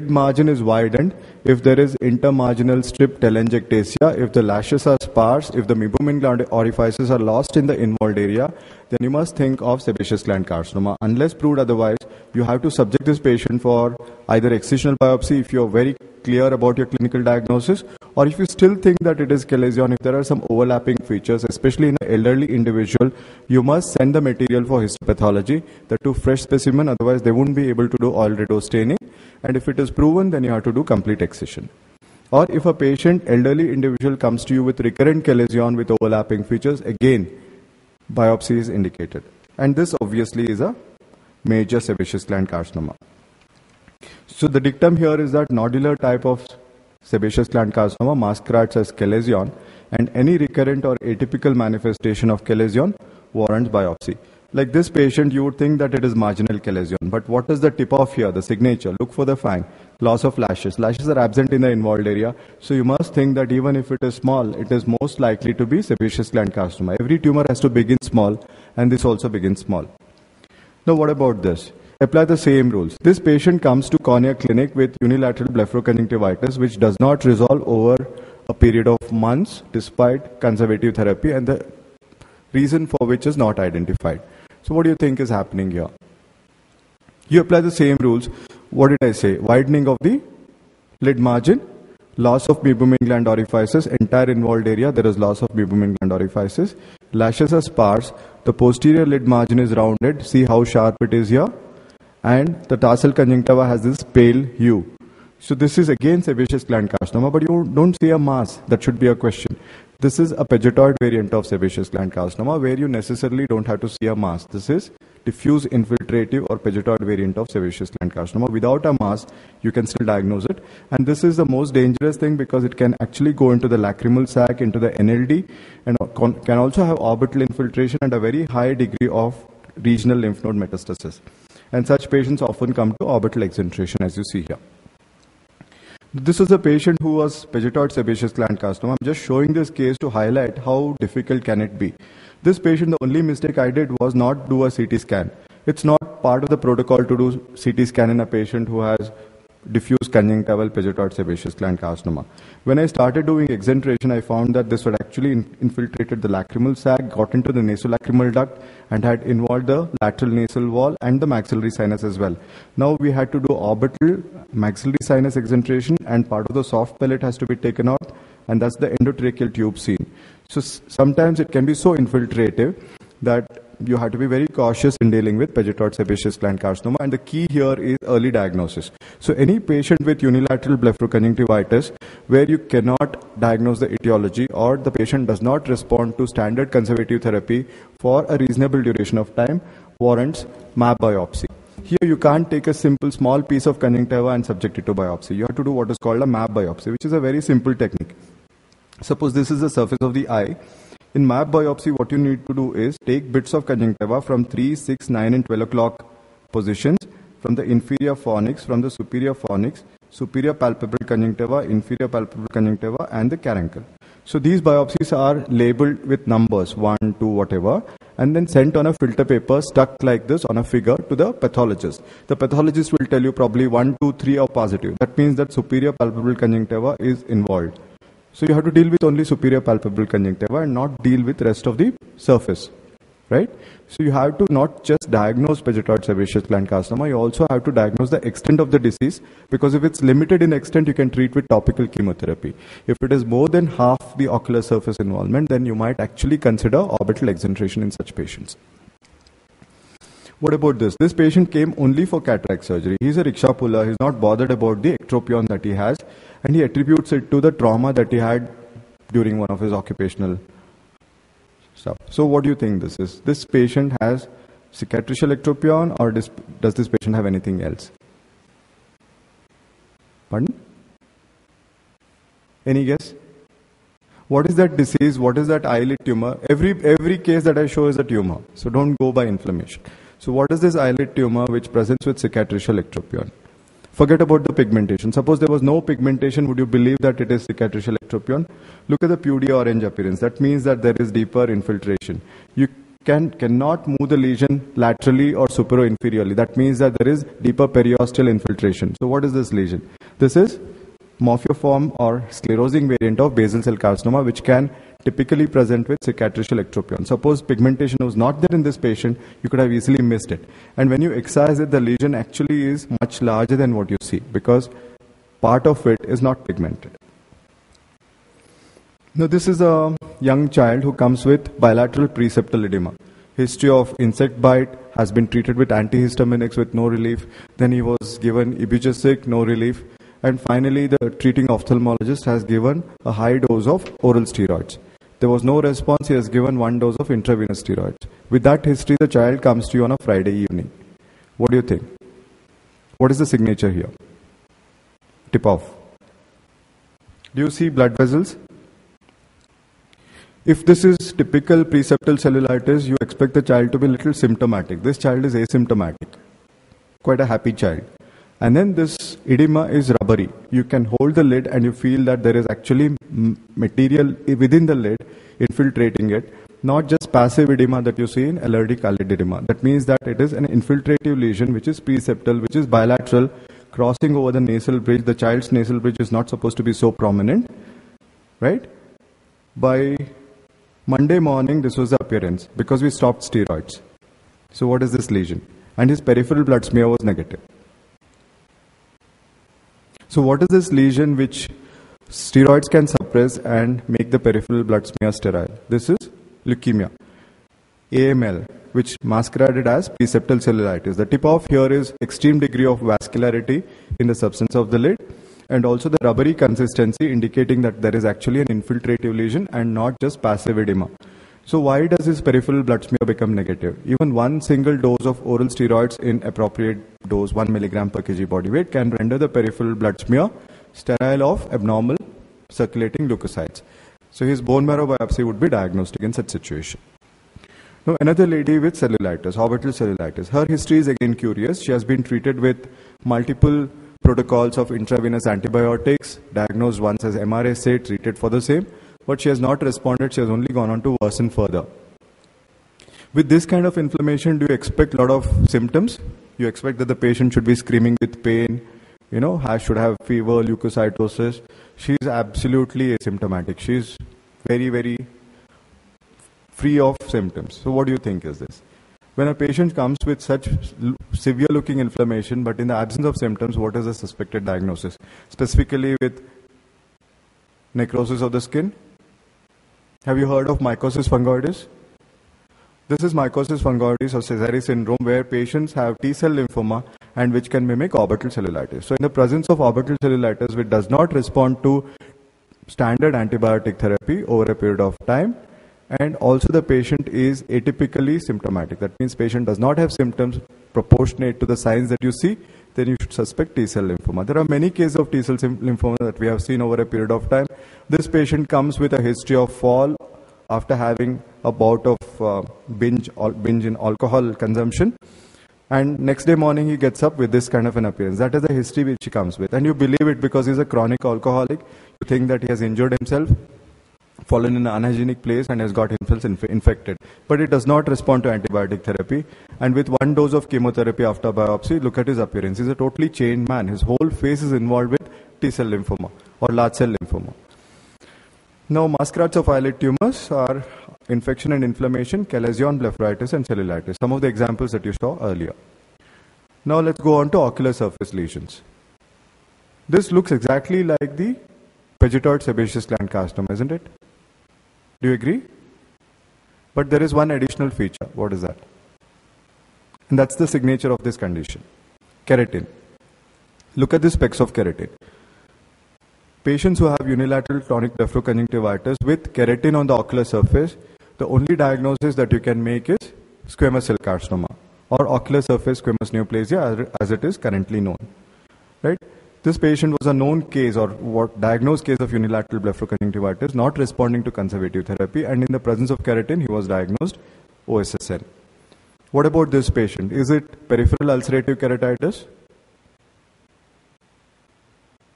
margin is widened, if there is intermarginal strip telangiectasia, if the lashes are sparse, if the meibomian gland orifices are lost in the involved area, then you must think of sebaceous gland carcinoma. Unless proved otherwise, you have to subject this patient for either excisional biopsy if you are very clear about your clinical diagnosis, or if you still think that it is chalazion, if there are some overlapping features, especially in an elderly individual, you must send the material for histopathology, the two fresh specimen, otherwise they won't be able to do oil redo staining. And if it is proven, then you have to do complete excision. Or if a patient, elderly individual, comes to you with recurrent chalazion with overlapping features, again, biopsy is indicated. And this obviously is a major sebaceous gland carcinoma. So the dictum here is that nodular type of sebaceous gland carcinoma masquerades as chalazion, and any recurrent or atypical manifestation of chalazion warrants biopsy. Like this patient, you would think that it is marginal chalazion, but what is the tip off here, the signature? Look for the find. Loss of lashes. Lashes are absent in the involved area, so you must think that even if it is small, it is most likely to be sebaceous gland carcinoma. Every tumor has to begin small, and this also begins small. Now what about this? Apply the same rules. This patient comes to cornea clinic with unilateral blepharoconjunctivitis, which does not resolve over a period of months despite conservative therapy, and the reason for which is not identified. So what do you think is happening here? You apply the same rules. What did I say? Widening of the lid margin, loss of meibomian gland orifices, entire involved area, there is loss of meibomian gland orifices. Lashes are sparse. The posterior lid margin is rounded. See how sharp it is here. And the tarsal conjunctiva has this pale hue. So this is again sebaceous gland carcinoma, but you don't see a mass. That should be a question. This is a pegytoid variant of sebaceous gland carcinoma where you necessarily don't have to see a mass. This is diffuse infiltrative or pegytoid variant of sebaceous gland carcinoma. Without a mass, you can still diagnose it. And this is the most dangerous thing because it can actually go into the lacrimal sac, into the NLD, and can also have orbital infiltration and a very high degree of regional lymph node metastasis. And such patients often come to orbital exentration, as you see here. This is a patient who was pegytoid sebaceous gland carcinoma. I'm just showing this case to highlight how difficult can it be. This patient, the only mistake I did was not do a CT scan. It's not part of the protocol to do CT scan in a patient who has diffuse conjunctival pegytoid sebaceous gland carcinoma. When I started doing exentration, I found that this had actually infiltrated the lacrimal sac, got into the nasolacrimal duct, and had involved the lateral nasal wall and the maxillary sinus as well. Now we had to do orbital maxillary sinus exentration, and part of the soft pellet has to be taken out, and that's the endotracheal tube seen. So sometimes it can be so infiltrative that you have to be very cautious in dealing with pegytoid sebaceous gland carcinoma, and the key here is early diagnosis. So any patient with unilateral blepharoconjunctivitis where you cannot diagnose the etiology or the patient does not respond to standard conservative therapy for a reasonable duration of time warrants MAP biopsy. Here you can't take a simple small piece of conjunctiva and subject it to biopsy. You have to do what is called a MAP biopsy, which is a very simple technique. Suppose this is the surface of the eye. In MAP biopsy, what you need to do is take bits of conjunctiva from 3, 6, 9 and 12 o'clock positions from the inferior fornix, from the superior fornix, superior palpebral conjunctiva, inferior palpebral conjunctiva and the caruncle. So these biopsies are labeled with numbers 1, 2, whatever, and then sent on a filter paper stuck like this on a figure to the pathologist. The pathologist will tell you probably 1, 2, 3 are positive. That means that superior palpebral conjunctiva is involved. So you have to deal with only superior palpebral conjunctiva and not deal with rest of the surface, right? So you have to not just diagnose pegytoid sebaceous gland carcinoma, you also have to diagnose the extent of the disease, because if it's limited in extent, you can treat with topical chemotherapy. If it is more than half the ocular surface involvement, then you might actually consider orbital exentration in such patients. What about this? This patient came only for cataract surgery. He's a rickshaw puller. He's not bothered about the ectropion that he has, and he attributes it to the trauma that he had during one of his occupational stuff. So what do you think this is? This patient has cicatricial ectropion, or does this patient have anything else? Pardon? Any guess? What is that disease? What is that eyelid tumor? Every case that I show is a tumor. So don't go by inflammation. So what is this eyelid tumor which presents with cicatricial ectropion? Forget about the pigmentation. Suppose there was no pigmentation, would you believe that it is cicatricial ectropion? Look at the pudy orange appearance. That means that there is deeper infiltration. You cannot move the lesion laterally or supero-inferiorly. That means that there is deeper periosteal infiltration. So what is this lesion? This is morphiform or sclerosing variant of basal cell carcinoma, which can typically present with cicatricial ectropion. Suppose pigmentation was not there in this patient, you could have easily missed it. And when you excise it, the lesion actually is much larger than what you see because part of it is not pigmented. Now this is a young child who comes with bilateral preseptal edema. History of insect bite, has been treated with antihistaminics with no relief. Then he was given ibugesic, no relief. And finally, the treating ophthalmologist has given a high dose of oral steroids. There was no response. He has given 1 dose of intravenous steroids. With that history, the child comes to you on a Friday evening. What do you think? What is the signature here? Tip off. Do you see blood vessels? If this is typical preseptal cellulitis, you expect the child to be a little symptomatic. This child is asymptomatic. Quite a happy child. And then this edema is rubbery. You can hold the lid and you feel that there is actually material within the lid infiltrating it. Not just passive edema that you see in allergic eyelid edema. That means that it is an infiltrative lesion which is preseptal, which is bilateral, crossing over the nasal bridge. The child's nasal bridge is not supposed to be so prominent. Right? By Monday morning, this was the appearance because we stopped steroids. So what is this lesion? And his peripheral blood smear was negative. So what is this lesion which steroids can suppress and make the peripheral blood smear sterile? This is leukemia, AML, which masqueraded as preseptal cellulitis. The tip off here is extreme degree of vascularity in the substance of the lid and also the rubbery consistency indicating that there is actually an infiltrative lesion and not just passive edema. So why does this peripheral blood smear become negative? Even 1 single dose of oral steroids in appropriate dose, 1 milligram per kg body weight, can render the peripheral blood smear sterile of abnormal circulating leukocytes. So his bone marrow biopsy would be diagnostic in such situation. Now another lady with cellulitis, orbital cellulitis. Her history is again curious. She has been treated with multiple protocols of intravenous antibiotics, diagnosed once as MRSA, treated for the same. But she has not responded, she has only gone on to worsen further. With this kind of inflammation, do you expect a lot of symptoms? You expect that the patient should be screaming with pain, should have fever, leukocytosis. She is absolutely asymptomatic. She is very, very free of symptoms. So what do you think is this? When a patient comes with such severe looking inflammation, but in the absence of symptoms, what is the suspected diagnosis? Specifically with necrosis of the skin? Have you heard of mycosis fungoides? This is mycosis fungoides or Sézary syndrome where patients have T-cell lymphoma and which can mimic orbital cellulitis. So in the presence of orbital cellulitis which does not respond to standard antibiotic therapy over a period of time and also the patient is atypically symptomatic. That means patient does not have symptoms proportionate to the signs that you see, then you should suspect T-cell lymphoma. There are many cases of T-cell lymphoma that we have seen over a period of time. This patient comes with a history of fall after having a bout of binge in alcohol consumption. And next day morning he gets up with this kind of an appearance. That is the history which he comes with. And you believe it because he's a chronic alcoholic. You think that he has injured himself, fallen in an unhygienic place and has got himself infected. But it does not respond to antibiotic therapy. And with 1 dose of chemotherapy after biopsy, look at his appearance. He's a totally changed man. His whole face is involved with T-cell lymphoma or large cell lymphoma. Now, masquerades of eyelid tumors are infection and inflammation, chalazion, blepharitis and cellulitis. Some of the examples that you saw earlier. Now let's go on to ocular surface lesions. This looks exactly like the vegetoid sebaceous gland carcinoma, isn't it? Do you agree? But there is one additional feature. What is that? And that's the signature of this condition. Keratin. Look at the specks of keratin. Patients who have unilateral chronic blepharoconjunctivitis with keratin on the ocular surface, the only diagnosis that you can make is squamous cell carcinoma or ocular surface squamous neoplasia as it is currently known. Right? This patient was a known case or diagnosed case of unilateral blepharoconjunctivitis, not responding to conservative therapy, and in the presence of keratin, he was diagnosed OSSN. What about this patient? Is it peripheral ulcerative keratitis?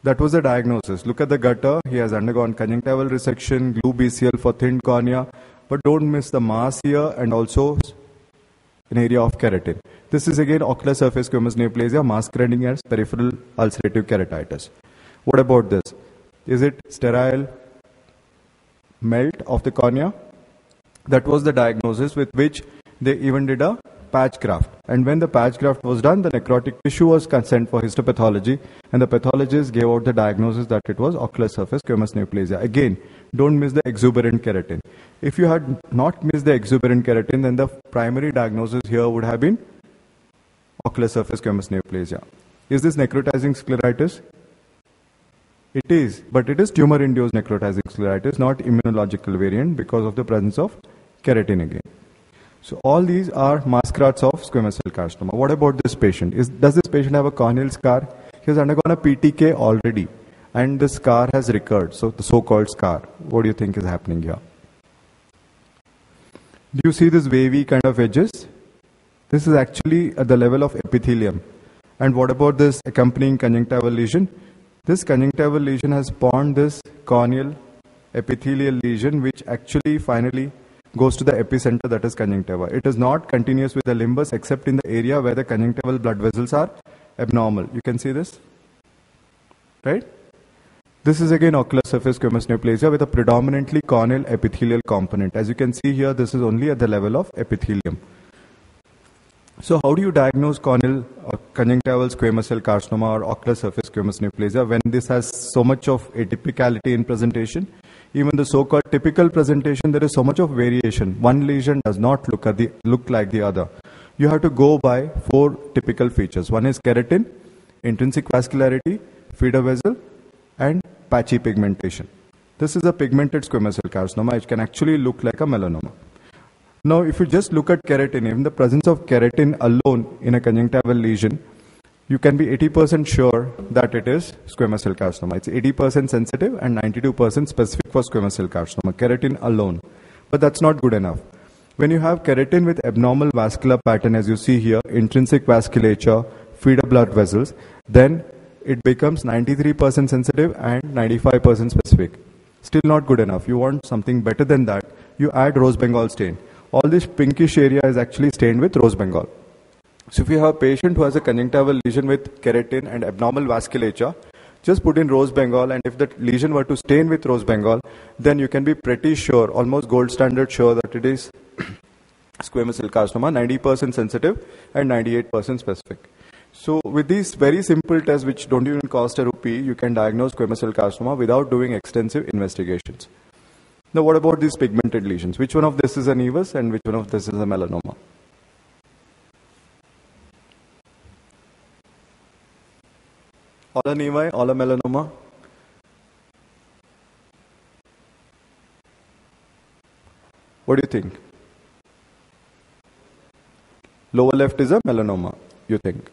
That was the diagnosis. Look at the gutter. He has undergone conjunctival resection, glue BCL for thinned cornea, but don't miss the mass here and also an area of keratin. This is again ocular surface squamous neoplasia masquerading as peripheral ulcerative keratitis. What about this? Is it sterile melt of the cornea? That was the diagnosis with which they even did a patch graft. And when the patch graft was done, the necrotic tissue was sent for histopathology, and the pathologist gave out the diagnosis that it was ocular surface squamous neoplasia. Again, don't miss the exuberant keratin. If you had not missed the exuberant keratin, then the primary diagnosis here would have been ocular surface squamous neoplasia. Is this necrotizing scleritis? It is, but it is tumor-induced necrotizing scleritis, not immunological variant because of the presence of keratin again. So all these are masquerades of squamous cell carcinoma. What about this patient? Does this patient have a corneal scar? He has undergone a PTK already, and the scar has recurred, so the so-called scar. What do you think is happening here? Do you see this wavy kind of edges? This is actually at the level of epithelium. And what about this accompanying conjunctival lesion? This conjunctival lesion has spawned this corneal epithelial lesion, which actually finally goes to the epicenter, that is conjunctiva. It is not continuous with the limbus except in the area where the conjunctival blood vessels are abnormal. You can see this, right? This is again ocular surface squamous neoplasia with a predominantly corneal epithelial component. As you can see here, this is only at the level of epithelium. So how do you diagnose corneal or conjunctival squamous cell carcinoma or ocular surface squamous neoplasia when this has so much of atypicality in presentation? Even the so-called typical presentation, there is so much of variation. One lesion does not look like the other. You have to go by 4 typical features. One is keratin, intrinsic vascularity, feeder vessel, and patchy pigmentation. This is a pigmented squamous cell carcinoma. It can actually look like a melanoma. Now, if you just look at keratin, even the presence of keratin alone in a conjunctival lesion, you can be 80% sure that it is squamous cell carcinoma. It's 80% sensitive and 92% specific for squamous cell carcinoma, keratin alone. But that's not good enough. When you have keratin with abnormal vascular pattern, as you see here, intrinsic vasculature, feeder blood vessels, then it becomes 93% sensitive and 95% specific. Still not good enough. You want something better than that. You add rose Bengal stain. All this pinkish area is actually stained with rose Bengal. So if you have a patient who has a conjunctival lesion with keratin and abnormal vasculature, just put in rose Bengal, and if that lesion were to stain with rose Bengal, then you can be pretty sure, almost gold standard sure, that it is squamous cell carcinoma, 90% sensitive and 98% specific. So with these very simple tests which don't even cost a rupee, you can diagnose squamous cell carcinoma without doing extensive investigations. Now what about these pigmented lesions? Which one of this is a nevus and which one of this is a melanoma? All a nevi, all a melanoma? What do you think? Lower left is a melanoma, you think.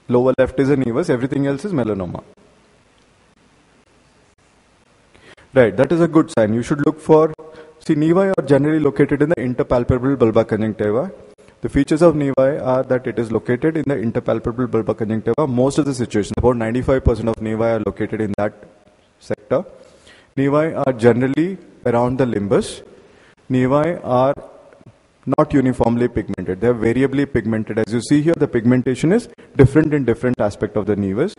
Lower left is a nevus, everything else is melanoma. Right, that is a good sign. You should look for, see, nevi are generally located in the interpalpebral bulba conjunctiva. The features of nevi are that it is located in the interpalpebral bulba conjunctiva. Most of the situations, about 95% of nevi are located in that sector. Nevi are generally around the limbus. Nevi are not uniformly pigmented. They are variably pigmented. As you see here, the pigmentation is different in different aspect of the nevus.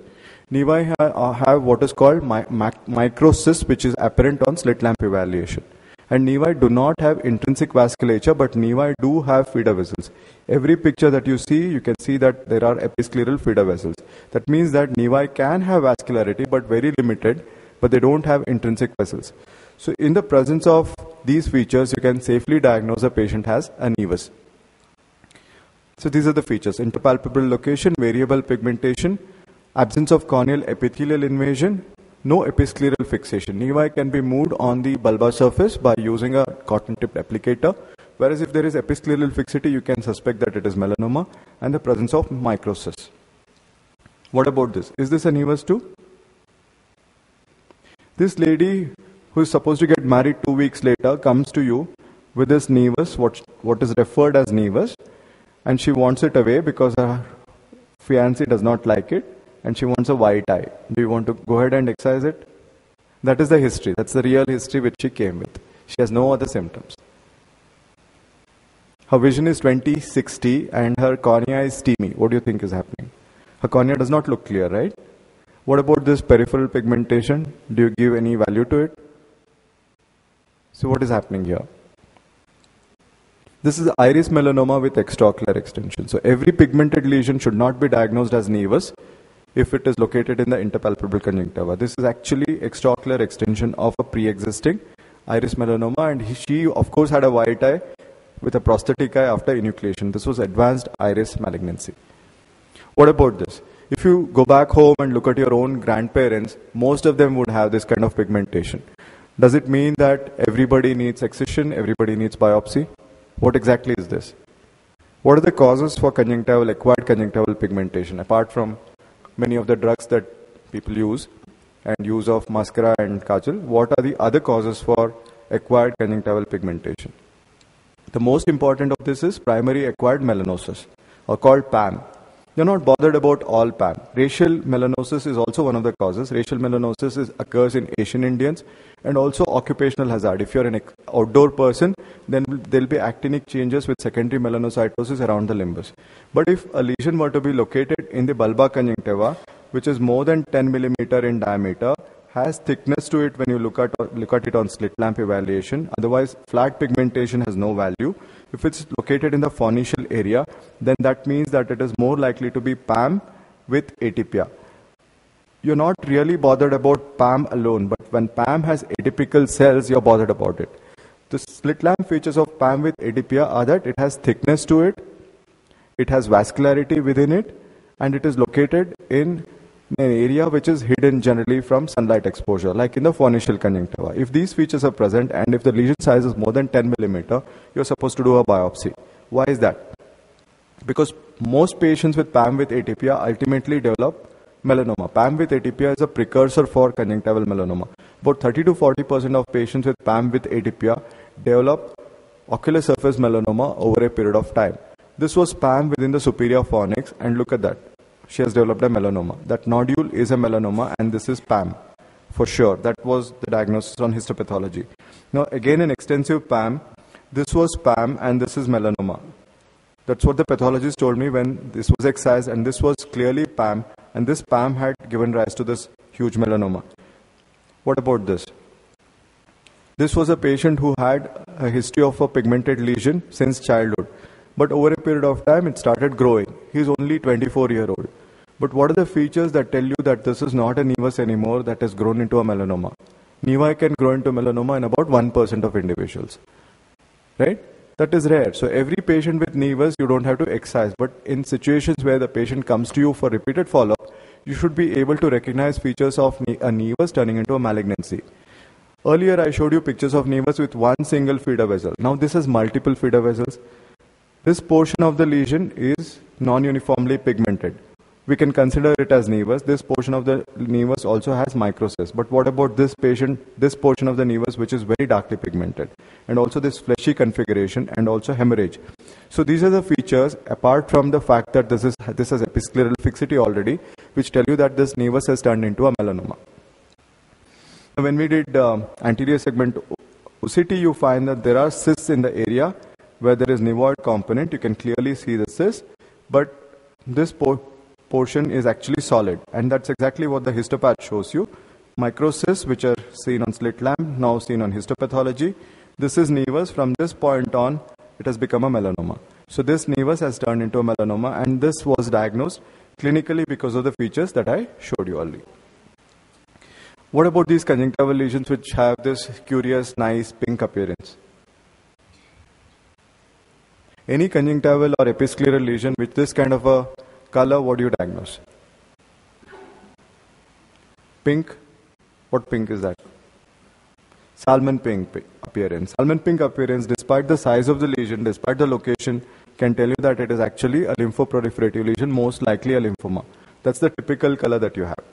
Nevi have what is called microcyst, which is apparent on slit lamp evaluation. And nevi do not have intrinsic vasculature, but nevi do have feeder vessels. Every picture that you see, you can see that there are episcleral feeder vessels. That means that nevi can have vascularity, but very limited, but they don't have intrinsic vessels. So in the presence of these features, you can safely diagnose a patient has a nevus. So these are the features: interpalpebral location, variable pigmentation, absence of corneal epithelial invasion, no episcleral fixation. Nevi can be moved on the bulbar surface by using a cotton-tipped applicator, whereas if there is episcleral fixity, you can suspect that it is melanoma and the presence of microcysts. What about this? Is this a nevus too? This lady who is supposed to get married 2 weeks later comes to you with this nevus, what is referred as nevus, and she wants it away because her fiancé does not like it, and she wants a white eye. Do you want to go ahead and excise it? That is the history. That's the real history which she came with. She has no other symptoms. Her vision is 20/60 and her cornea is steamy. What do you think is happening? Her cornea does not look clear, right? What about this peripheral pigmentation? Do you give any value to it? So what is happening here? This is iris melanoma with extraocular extension. So every pigmented lesion should not be diagnosed as nevus if it is located in the interpalpebral conjunctiva. This is actually extraocular extension of a pre-existing iris melanoma, and she of course had a white eye with a prosthetic eye after enucleation. This was advanced iris malignancy. What about this? If you go back home and look at your own grandparents, most of them would have this kind of pigmentation. Does it mean that everybody needs excision, everybody needs biopsy? What exactly is this? What are the causes for acquired conjunctival pigmentation? Apart from many of the drugs that people use and use of mascara and kajal, what are the other causes for acquired conjunctival pigmentation? The most important of this is primary acquired melanosis, or called PAM. You're not bothered about all PAM. Racial melanosis is also one of the causes. Racial melanosis occurs in Asian Indians, and also occupational hazard. If you're an outdoor person, then there'll be actinic changes with secondary melanocytosis around the limbus. But if a lesion were to be located in the bulbar conjunctiva, which is more than 10 millimeter in diameter, has thickness to it when you look at it on slit lamp evaluation. Otherwise, flat pigmentation has no value. If it's located in the pharyngeal area, then that means that it is more likely to be PAM with atypia. You're not really bothered about PAM alone, but when PAM has atypical cells, you're bothered about it. The slit lamp features of PAM with atypia are that it has thickness to it, it has vascularity within it, and it is located in an area which is hidden generally from sunlight exposure, like in the pharyngeal conjunctiva. If these features are present and if the lesion size is more than 10 millimeter, you're supposed to do a biopsy. Why is that? Because most patients with PAM with atypia ultimately develop melanoma. PAM with atypia is a precursor for conjunctival melanoma. About 30 to 40% of patients with PAM with atypia develop ocular surface melanoma over a period of time. This was PAM within the superior fornix, and look at that. She has developed a melanoma. That nodule is a melanoma, and this is PAM for sure. That was the diagnosis on histopathology. Now again in extensive PAM, this was PAM and this is melanoma. That's what the pathologist told me when this was excised, and this was clearly PAM, and this PAM had given rise to this huge melanoma. What about this? This was a patient who had a history of a pigmented lesion since childhood. But over a period of time, it started growing. He's only 24-year-old. But what are the features that tell you that this is not a nevus anymore that has grown into a melanoma? Nevi can grow into melanoma in about 1% of individuals. Right? That is rare. So every patient with nevus, you don't have to excise. But in situations where the patient comes to you for repeated follow-up, you should be able to recognize features of a nevus turning into a malignancy. Earlier, I showed you pictures of nevus with one single feeder vessel. Now this has multiple feeder vessels. This portion of the lesion is non-uniformly pigmented. We can consider it as nevus. This portion of the nevus also has microcysts. But what about this patient, this portion of the nevus which is very darkly pigmented, and also this fleshy configuration and also hemorrhage. So these are the features, apart from the fact that this has episcleral fixity already, which tell you that this nevus has turned into a melanoma. When we did anterior segment OCT, you find that there are cysts in the area where there is nevoid component. You can clearly see the cyst, but this portion is actually solid, and that's exactly what the histopath shows you. Microcysts, which are seen on slit lamp, now seen on histopathology. This is nevus. From this point on, it has become a melanoma. So this nevus has turned into a melanoma, and this was diagnosed clinically because of the features that I showed you earlier. What about these conjunctival lesions which have this curious, nice pink appearance? Any conjunctival or episcleral lesion with this kind of a color, what do you diagnose? Pink? What pink is that? Salmon pink appearance. Salmon pink appearance, despite the size of the lesion, despite the location, can tell you that it is actually a lymphoproliferative lesion, most likely a lymphoma. That's the typical color that you have.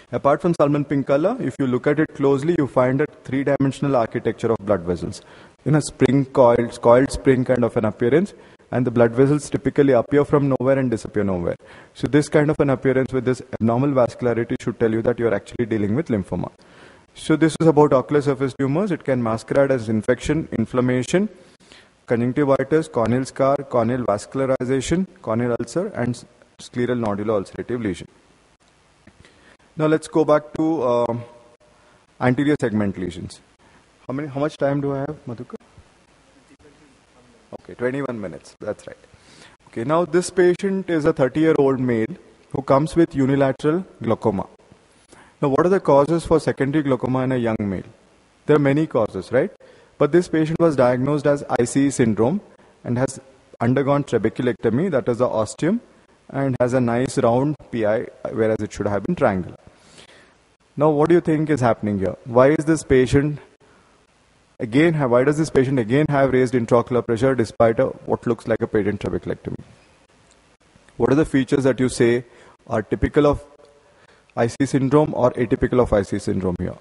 Apart from salmon pink color, if you look at it closely, you find a three-dimensional architecture of blood vessels. In a spring coiled spring kind of an appearance, and the blood vessels typically appear from nowhere and disappear nowhere. So this kind of an appearance with this abnormal vascularity should tell you that you are actually dealing with lymphoma. So this is about ocular surface tumors. It can masquerade as infection, inflammation, conjunctivitis, corneal scar, corneal vascularization, corneal ulcer, and scleral nodular ulcerative lesion. Now let's go back to anterior segment lesions. How much time do I have, Madhukar? Okay, 21 minutes. That's right. Okay, now this patient is a 30-year-old male who comes with unilateral glaucoma. Now, what are the causes for secondary glaucoma in a young male? There are many causes, right? But this patient was diagnosed as ICE syndrome and has undergone trabeculectomy, that is the ostium, and has a nice round PI, whereas it should have been triangular. Now, what do you think is happening here? Why does this patient again have raised intraocular pressure despite what looks like a patent trabeculectomy? What are the features that you say are typical of IC syndrome or atypical of IC syndrome here?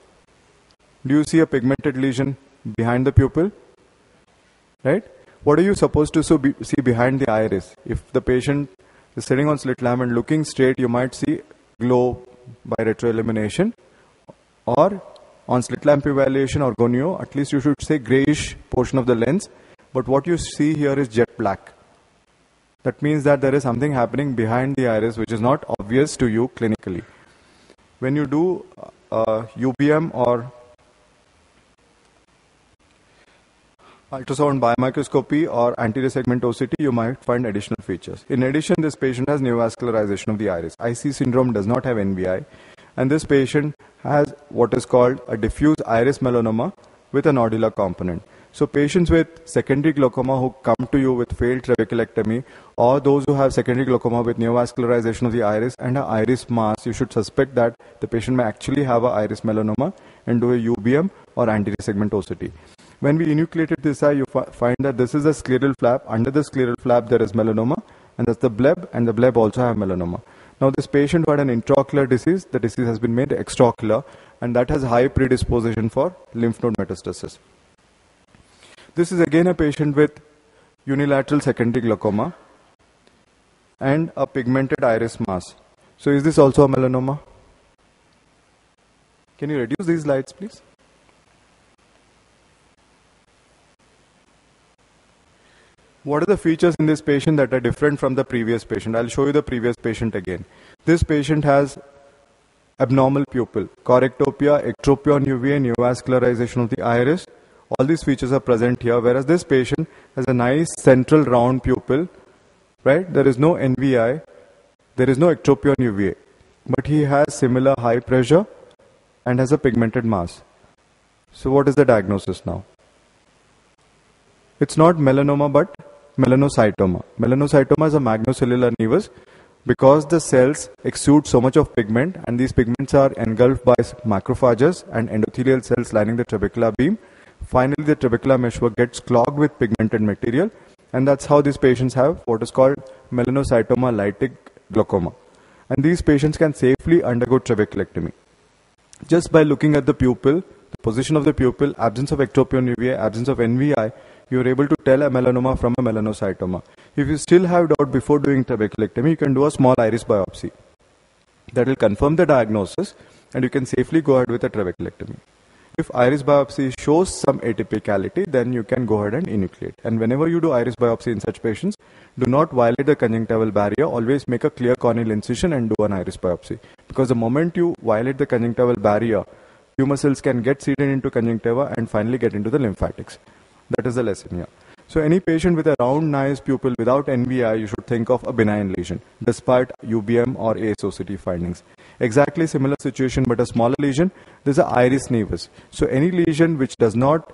Do you see a pigmented lesion behind the pupil? Right? What are you supposed to see behind the iris? If the patient is sitting on slit lamp and looking straight, you might see glow by retroillumination, or on slit lamp evaluation or gonio, at least you should say grayish portion of the lens, but what you see here is jet black. That means that there is something happening behind the iris which is not obvious to you clinically. When you do UBM or ultrasound biomicroscopy or anterior segment OCT, you might find additional features. In addition, this patient has neovascularization of the iris. IC syndrome does not have NVI, and this patient has what is called a diffuse iris melanoma with a nodular component. So patients with secondary glaucoma who come to you with failed trabeculectomy, or those who have secondary glaucoma with neovascularization of the iris and an iris mass, you should suspect that the patient may actually have an iris melanoma and do a UBM or anterior segment OCT. When we enucleated this eye, you find that this is a scleral flap. Under the scleral flap, there is melanoma, and that's the bleb, and the bleb also have melanoma. Now, this patient who had an intraocular disease, the disease has been made extraocular, and that has high predisposition for lymph node metastasis. This is again a patient with unilateral secondary glaucoma and a pigmented iris mass. So, is this also a melanoma? Can you reduce these lights, please? What are the features in this patient that are different from the previous patient? I'll show you the previous patient again. This patient has abnormal pupil, correctopia, ectropia on UVA, neovascularization of the iris. All these features are present here, whereas this patient has a nice central round pupil, right? There is no NVI, there is no ectropia on UVA, but he has similar high pressure and has a pigmented mass. So what is the diagnosis now? It's not melanoma, but melanocytoma. Melanocytoma is a magnocellular nevus because the cells exude so much of pigment, and these pigments are engulfed by macrophages and endothelial cells lining the trabecular beam. Finally, the trabecular meshwork gets clogged with pigmented material, and that's how these patients have what is called melanocytoma lytic glaucoma. And these patients can safely undergo trabeculectomy. Just by looking at the pupil, the position of the pupil, absence of ectropia on UVA, absence of NVI, you are able to tell a melanoma from a melanocytoma. If you still have doubt before doing trabeculectomy, you can do a small iris biopsy. That will confirm the diagnosis, and you can safely go ahead with a trabeculectomy. If iris biopsy shows some atypicality, then you can go ahead and enucleate. And whenever you do iris biopsy in such patients, do not violate the conjunctival barrier. Always make a clear corneal incision and do an iris biopsy. Because the moment you violate the conjunctival barrier, tumor cells can get seeded into conjunctiva and finally get into the lymphatics. That is the lesson here. So any patient with a round nice pupil without NVI, you should think of a benign lesion, despite UBM or ASOCT findings. Exactly similar situation, but a smaller lesion. There's an iris nevus. So any lesion which does not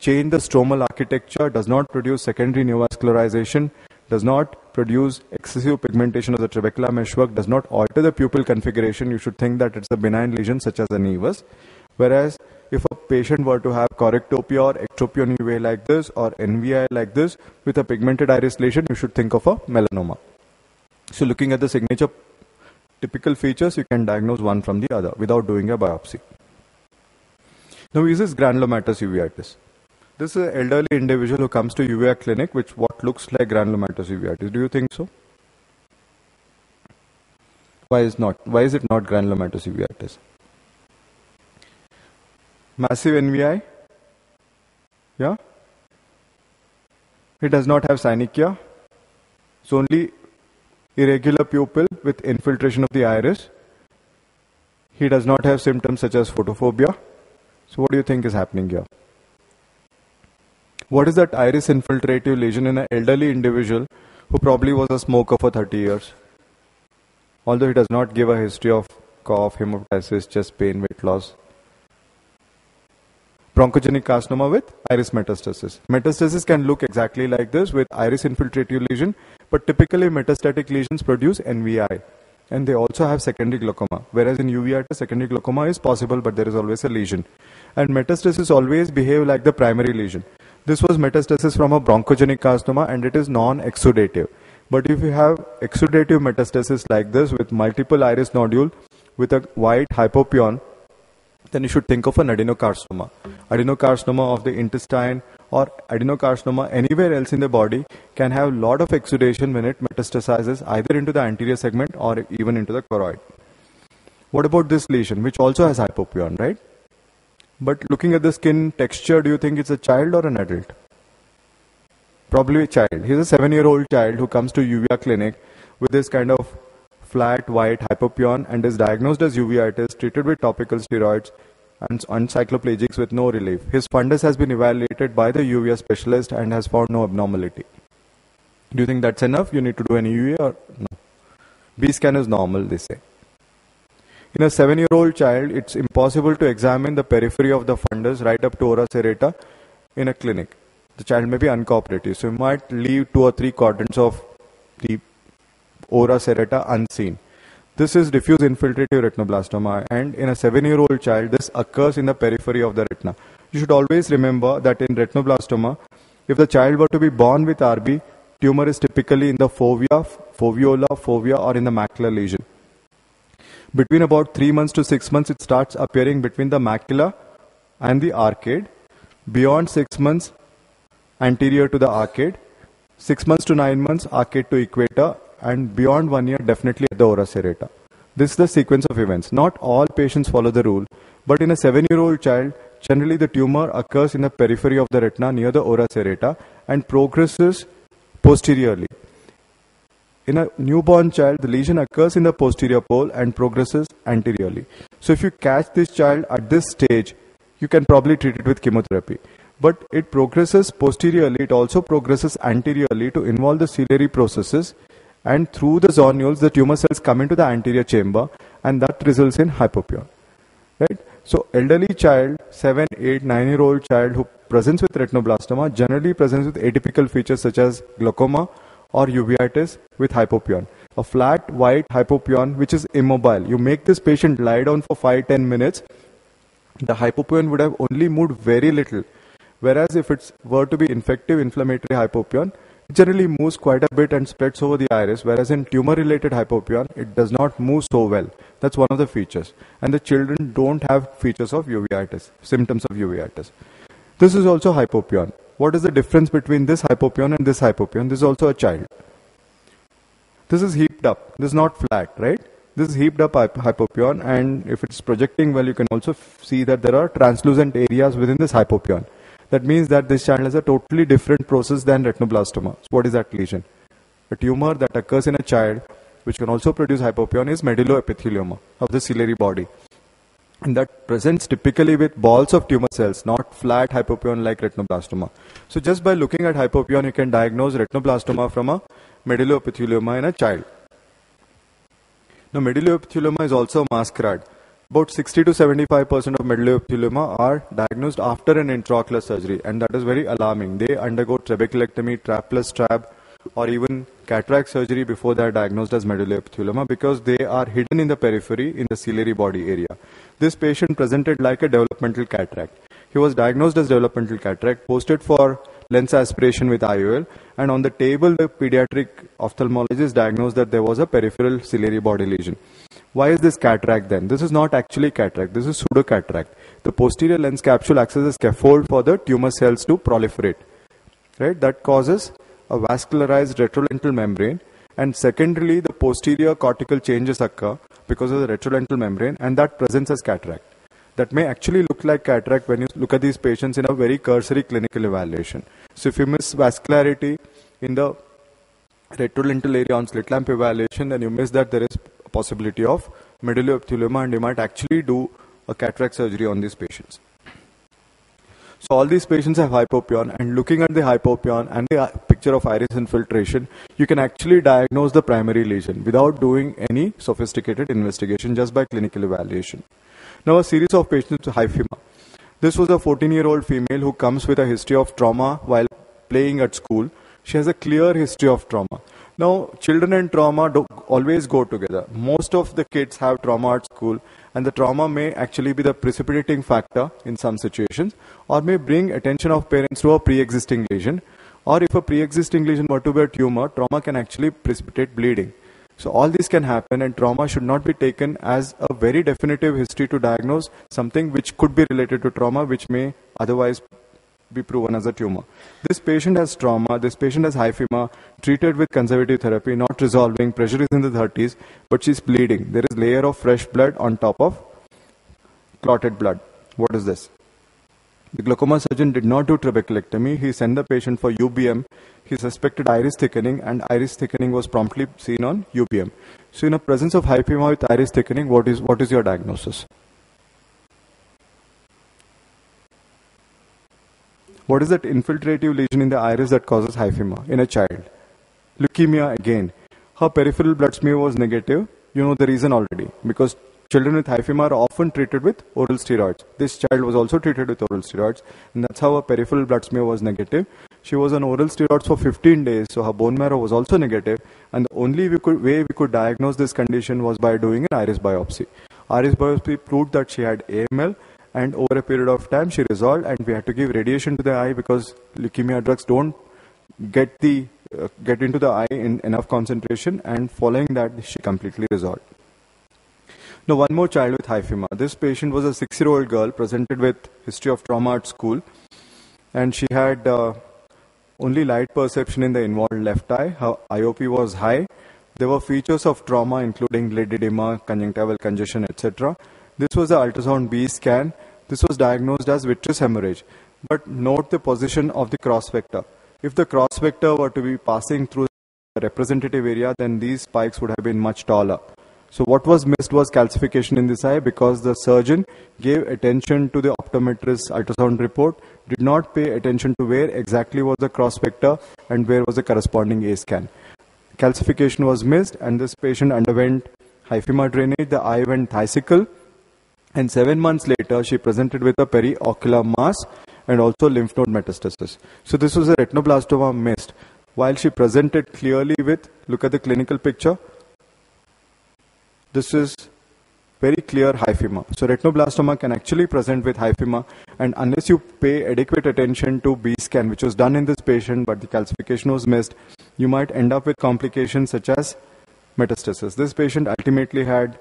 change the stromal architecture, does not produce secondary neovascularization, does not produce excessive pigmentation of the trabecular meshwork, does not alter the pupil configuration, you should think that it's a benign lesion such as a nevus. Whereas if a patient were to have correctopia or ectropia on UVA like this or NVI like this with a pigmented iris lesion, you should think of a melanoma. So looking at the signature typical features, you can diagnose one from the other without doing a biopsy. Now, is this granulomatous uveitis? This is an elderly individual who comes to uvea clinic with what looks like granulomatous uveitis. Do you think so? Why is it not granulomatous uveitis? Massive NVI. Yeah. He does not have synechia. It's only irregular pupil with infiltration of the iris. He does not have symptoms such as photophobia. So what do you think is happening here? What is that iris infiltrative lesion in an elderly individual who probably was a smoker for 30 years? Although he does not give a history of cough, hemoptysis, chest pain, weight loss. Bronchogenic carcinoma with iris metastasis. Metastasis can look exactly like this with iris infiltrative lesion, but typically metastatic lesions produce NVI. And they also have secondary glaucoma. Whereas in uveitis, secondary glaucoma is possible, but there is always a lesion. And metastasis always behave like the primary lesion. This was metastasis from a bronchogenic carcinoma and it is non-exudative. But if you have exudative metastasis like this with multiple iris nodule with a white hypopyon, then you should think of an adenocarcinoma. Adenocarcinoma of the intestine or adenocarcinoma anywhere else in the body can have a lot of exudation when it metastasizes either into the anterior segment or even into the choroid. What about this lesion, which also has hypopyon, right? But looking at the skin texture, do you think it's a child or an adult? Probably a child. He's a 7-year-old child who comes to uvea clinic with this kind of flat white hypopyon and is diagnosed as uveitis, treated with topical steroids and encycloplegics with no relief. His fundus has been evaluated by the uvea specialist and has found no abnormality. Do you think that's enough? You need to do an UVA or no? B scan is normal, they say. In a 7-year-old child, it's impossible to examine the periphery of the fundus right up to ora serrata in a clinic. The child may be uncooperative, so you might leave 2 or 3 quadrants of the ora serrata unseen. This is diffuse infiltrative retinoblastoma, and in a 7-year-old child, this occurs in the periphery of the retina. You should always remember that in retinoblastoma, if the child were to be born with RB, tumor is typically in the fovea, fovea, or in the macular lesion. Between about 3 months to 6 months, it starts appearing between the macula and the arcade. Beyond 6 months, anterior to the arcade. 6 months to 9 months, arcade to equator. And beyond 1 year, definitely at the ora serrata. This is the sequence of events. Not all patients follow the rule, but in a 7-year-old child, generally the tumor occurs in the periphery of the retina near the ora serrata and progresses posteriorly. In a newborn child, the lesion occurs in the posterior pole and progresses anteriorly. So if you catch this child at this stage, you can probably treat it with chemotherapy. But it progresses posteriorly, it also progresses anteriorly to involve the ciliary processes, and through the zonules, the tumor cells come into the anterior chamber, and that results in hypopyon. Right? So elderly child, 7, 8, 9-year-old child who presents with retinoblastoma generally presents with atypical features such as glaucoma or uveitis with hypopyon. A flat white hypopyon which is immobile. You make this patient lie down for 5-10 minutes, the hypopyon would have only moved very little. Whereas if it were to be infective inflammatory hypopyon, it generally moves quite a bit and spreads over the iris, whereas in tumor-related hypopyon, it does not move so well. That's one of the features. And the children don't have features of uveitis, symptoms of uveitis. This is also hypopyon. What is the difference between this hypopyon and this hypopyon? This is also a child. This is heaped up. This is not flat, right? This is heaped up hypopyon, and if it's projecting well, you can also see that there are translucent areas within this hypopyon. That means that this child has a totally different process than retinoblastoma. So what is that lesion? A tumor that occurs in a child, which can also produce hypopyon, is medulloepithelioma of the ciliary body. And that presents typically with balls of tumor cells, not flat hypopyon like retinoblastoma. So just by looking at hypopyon, you can diagnose retinoblastoma from a medulloepithelioma in a child. Now, medulloepithelioma is also masquerade. About 60 to 75% of medulloepithelioma are diagnosed after an intraocular surgery, and that is very alarming. They undergo trabeculectomy, trap plus trap, or even cataract surgery before they are diagnosed as medulloepithelioma because they are hidden in the periphery in the ciliary body area. This patient presented like a developmental cataract. He was diagnosed as developmental cataract, posted for lens aspiration with IOL, and on the table the pediatric ophthalmologist diagnosed that there was a peripheral ciliary body lesion. Why is this cataract then? This is not actually cataract, this is pseudo-cataract. The posterior lens capsule acts as a scaffold for the tumor cells to proliferate. Right? That causes a vascularized retrolental membrane, and secondarily the posterior cortical changes occur because of the retrolental membrane, and that presents as cataract. that may actually look like cataract when you look at these patients in a very cursory clinical evaluation. So if you miss vascularity in the retrolingual area on slit lamp evaluation, then you miss that there is a possibility of medullophthalmoma, and you might actually do a cataract surgery on these patients. So all these patients have hypopyon, and looking at the hypopyon and the picture of iris infiltration, you can actually diagnose the primary lesion without doing any sophisticated investigation, just by clinical evaluation. Now a series of patients with hyphema. This was a 14-year-old female who comes with a history of trauma while playing at school. She has a clear history of trauma. Now, children and trauma always go together. Most of the kids have trauma at school, and the trauma may actually be the precipitating factor in some situations, or may bring attention of parents to a pre-existing lesion. Or if a pre-existing lesion were to be a tumor, trauma can actually precipitate bleeding. So all this can happen, and trauma should not be taken as a very definitive history to diagnose something which could be related to trauma, which may otherwise be proven as a tumor. This patient has trauma, this patient has hyphema, treated with conservative therapy, not resolving, pressure is in the 30s, but she's bleeding. There is layer of fresh blood on top of clotted blood. What is this? The glaucoma surgeon did not do trabeculectomy. He sent the patient for UBM. He suspected iris thickening, and iris thickening was promptly seen on UBM. So in the presence of hyphema with iris thickening, what is your diagnosis? What is that infiltrative lesion in the iris that causes hyphema in a child? Leukemia again. Her peripheral blood smear was negative. You know the reason already. Because children with hyphema are often treated with oral steroids. This child was also treated with oral steroids, and that's how her peripheral blood smear was negative. She was on oral steroids for 15 days, so her bone marrow was also negative, and the only way we could diagnose this condition was by doing an iris biopsy. Iris biopsy proved that she had AML, and over a period of time she resolved, and we had to give radiation to the eye because leukemia drugs don't get into the eye in enough concentration, and following that she completely resolved. Now one more child with hyphema. This patient was a 6-year-old girl presented with history of trauma at school, and she had only light perception in the involved left eye. Her IOP was high. There were features of trauma including lid edema, conjunctival congestion, etc. This was the ultrasound B scan. This was diagnosed as vitreous hemorrhage. But note the position of the cross vector. If the cross vector were to be passing through the representative area, then these spikes would have been much taller. So what was missed was calcification in this eye, because the surgeon gave attention to the optometrist's ultrasound report, did not pay attention to where exactly was the cross vector and where was the corresponding A scan. Calcification was missed, and this patient underwent hyphema drainage. The eye went thiazical, and 7 months later she presented with a periocular mass and also lymph node metastasis. So this was a retinoblastoma missed. While she presented clearly with, look at the clinical picture, this is very clear hyphema. So retinoblastoma can actually present with hyphema, and unless you pay adequate attention to B scan, which was done in this patient but the calcification was missed, you might end up with complications such as metastasis. This patient ultimately had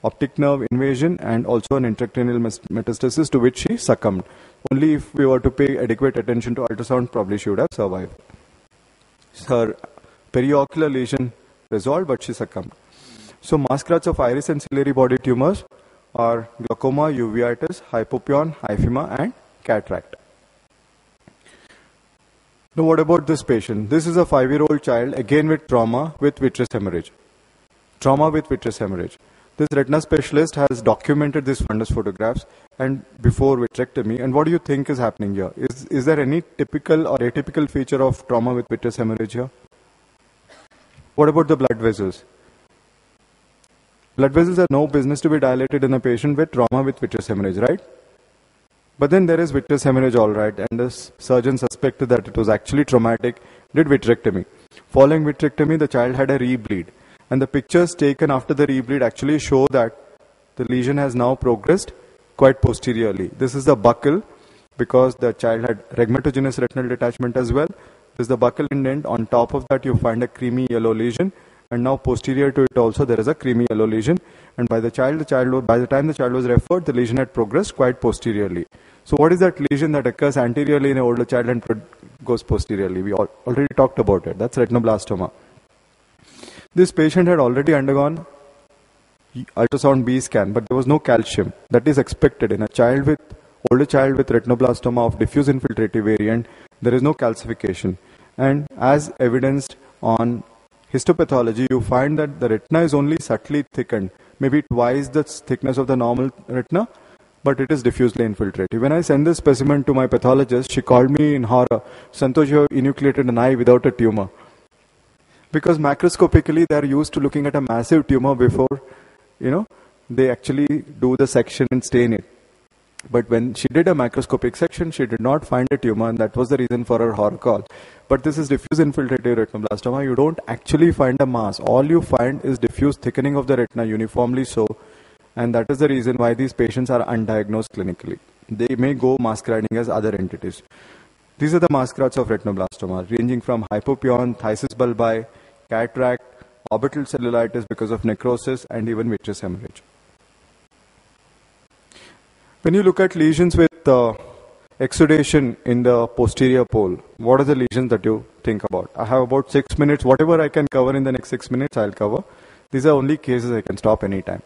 optic nerve invasion and also an intracranial metastasis, to which she succumbed. Only if we were to pay adequate attention to ultrasound, probably she would have survived. Her periocular lesion resolved, but she succumbed. So masquerades of iris and ciliary body tumors are glaucoma, uveitis, hypopyon, hyphema, and cataract. Now what about this patient? This is a 5-year-old child, again with trauma with vitreous hemorrhage. Trauma with vitreous hemorrhage. This retina specialist has documented these fundus photographs and before vitrectomy. And what do you think is happening here? Is there any typical or atypical feature of trauma with vitreous hemorrhage here? What about the blood vessels? Blood vessels have no business to be dilated in a patient with trauma with vitreous hemorrhage, right? But then there is vitreous hemorrhage, all right, and the surgeon suspected that it was actually traumatic, did vitrectomy. Following vitrectomy, the child had a rebleed. And the pictures taken after the rebleed actually show that the lesion has now progressed quite posteriorly. This is the buccal, because the child had rhegmatogenous retinal detachment as well. This is the buccal indent. On top of that, you find a creamy yellow lesion. And now posterior to it also, there is a creamy yellow lesion. And by the time the child was referred, the lesion had progressed quite posteriorly. So what is that lesion that occurs anteriorly in an older child and goes posteriorly? We already talked about it. That's retinoblastoma. This patient had already undergone ultrasound B scan, but there was no calcium. That is expected in a older child with retinoblastoma of diffuse infiltrative variant. There is no calcification, and as evidenced on histopathology, you find that the retina is only subtly thickened, maybe twice the thickness of the normal retina, but it is diffusely infiltrative. When I sent this specimen to my pathologist, she called me in horror, "Santosh, you have enucleated an eye without a tumor." Because macroscopically, they are used to looking at a massive tumor before, they actually do the section and stain it. But when she did a macroscopic section, she did not find a tumor, and that was the reason for her horror call. But this is diffuse infiltrative retinoblastoma. You don't actually find a mass. All you find is diffuse thickening of the retina, uniformly so, and that is the reason why these patients are undiagnosed clinically. They may go masquerading as other entities. These are the masquerades of retinoblastoma, ranging from hypopyon, phthisis bulbi, cataract, orbital cellulitis because of necrosis, and even vitreous hemorrhage. When you look at lesions with exudation in the posterior pole, what are the lesions that you think about? I have about 6 minutes. Whatever I can cover in the next 6 minutes, I'll cover. These are only cases I can stop anytime.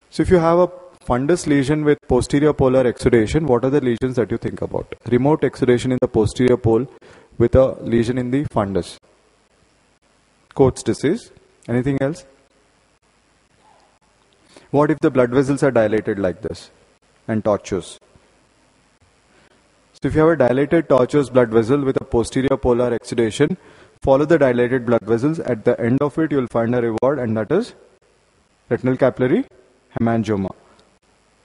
So if you have a fundus lesion with posterior polar exudation, what are the lesions that you think about? Remote exudation in the posterior pole with a lesion in the fundus. Coats disease. Anything else? What if the blood vessels are dilated like this and tortuous? So if you have a dilated tortuous blood vessel with a posterior polar exudation, follow the dilated blood vessels. At the end of it, you will find a reward, and that is retinal capillary hemangioma.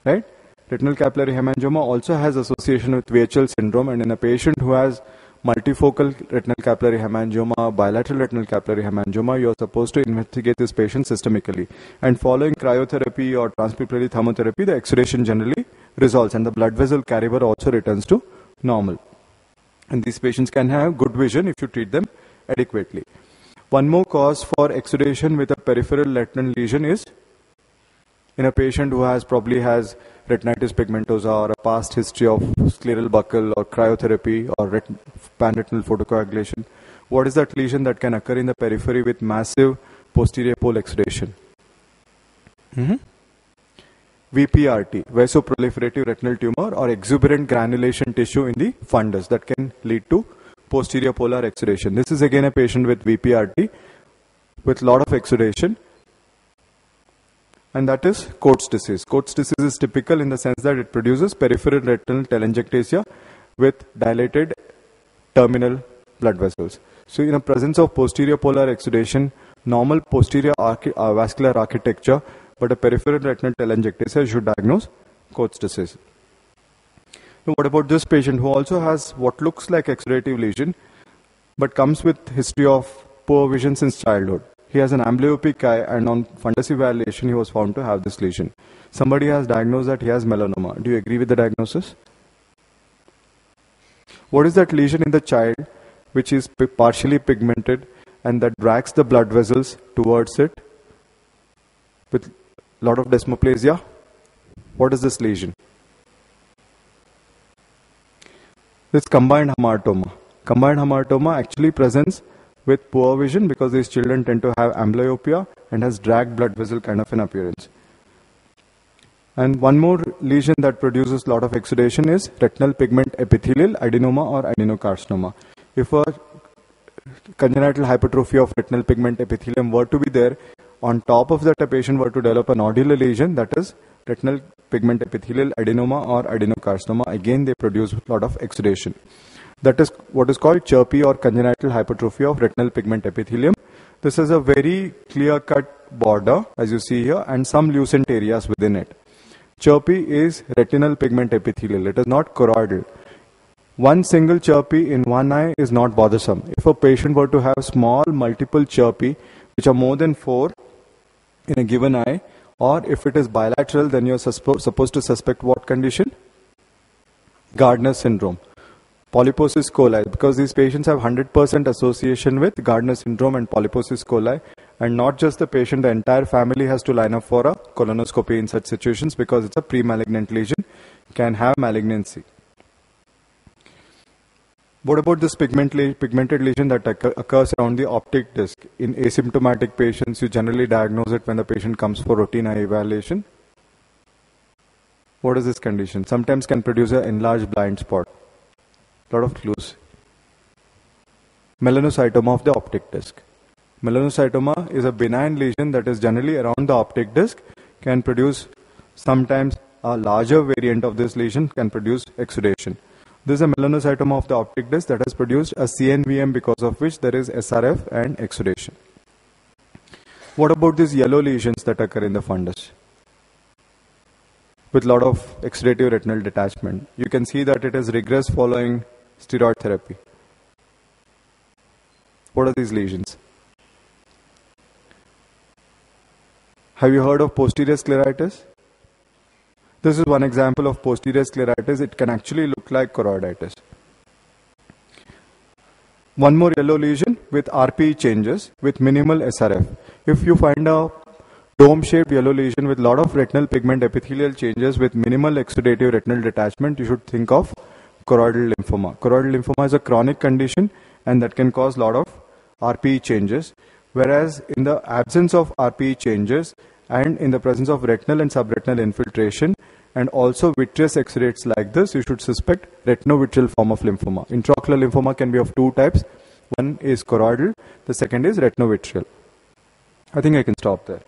Right? Retinal capillary hemangioma also has association with VHL syndrome, and in a patient who has multifocal retinal capillary hemangioma, bilateral retinal capillary hemangioma, you are supposed to investigate this patient systemically. And following cryotherapy or transpupillary thermotherapy, the exudation generally resolves and the blood vessel caliber also returns to normal. And these patients can have good vision if you treat them adequately. One more cause for exudation with a peripheral retinal lesion is in a patient who probably has retinitis pigmentosa or a past history of scleral buckle or cryotherapy or panretinal photocoagulation. What is that lesion that can occur in the periphery with massive posterior pole exudation? VPRT, vasoproliferative retinal tumor, or exuberant granulation tissue in the fundus that can lead to posterior polar exudation. This is again a patient with VPRT with lot of exudation, and that is Coates disease. Coates disease is typical in the sense that it produces peripheral retinal telangiectasia with dilated terminal blood vessels. So in the presence of posterior polar exudation, normal posterior vascular architecture, but a peripheral retinal telangiectasia, should diagnose Coates disease. Now, what about this patient who also has what looks like exudative lesion, but comes with history of poor vision since childhood? He has an amblyopic eye, and on fundus evaluation, he was found to have this lesion. Somebody has diagnosed that he has melanoma. Do you agree with the diagnosis? What is that lesion in the child which is partially pigmented and that drags the blood vessels towards it with a lot of desmoplasia? What is this lesion? This combined hamartoma. Combined hamartoma actually presents with poor vision because these children tend to have amblyopia and has dragged blood vessel kind of an appearance. And one more lesion that produces a lot of exudation is retinal pigment epithelial adenoma or adenocarcinoma. If a congenital hypertrophy of retinal pigment epithelium were to be there, on top of that a patient were to develop a nodular lesion, that is retinal pigment epithelial adenoma or adenocarcinoma, again they produce a lot of exudation. That is what is called CHERP or congenital hypertrophy of retinal pigment epithelium. This is a very clear-cut border, as you see here, and some lucent areas within it. CHERP is retinal pigment epithelial. It is not choroidal. One single CHERP in one eye is not bothersome. If a patient were to have small multiple CHERP, which are more than 4 in a given eye, or if it is bilateral, then you are supposed to suspect what condition? Gardner syndrome. Polyposis coli, because these patients have 100% association with Gardner syndrome and polyposis coli, and not just the patient, the entire family has to line up for a colonoscopy in such situations because it's a pre-malignant lesion, can have malignancy. What about this pigmented lesion that occurs around the optic disc? In asymptomatic patients, you generally diagnose it when the patient comes for routine eye evaluation. What is this condition? Sometimes can produce an enlarged blind spot. Lot of clues. Melanocytoma of the optic disc. Melanocytoma is a benign lesion that is generally around the optic disc, can produce sometimes a larger variant of this lesion can produce exudation. This is a melanocytoma of the optic disc that has produced a CNVM, because of which there is SRF and exudation. What about these yellow lesions that occur in the fundus with lot of exudative retinal detachment? You can see that it has regressed following steroid therapy. What are these lesions? Have you heard of posterior scleritis? This is one example of posterior scleritis. It can actually look like choroiditis. One more yellow lesion with RPE changes with minimal SRF. If you find a dome-shaped yellow lesion with lot of retinal pigment epithelial changes with minimal exudative retinal detachment, you should think of choroidal lymphoma. Choroidal lymphoma is a chronic condition and that can cause lot of RPE changes. Whereas in the absence of RPE changes and in the presence of retinal and subretinal infiltration and also vitreous exudates like this, you should suspect retinovitreal form of lymphoma. Intraocular lymphoma can be of two types. One is choroidal, the second is retinovitreal. I think I can stop there.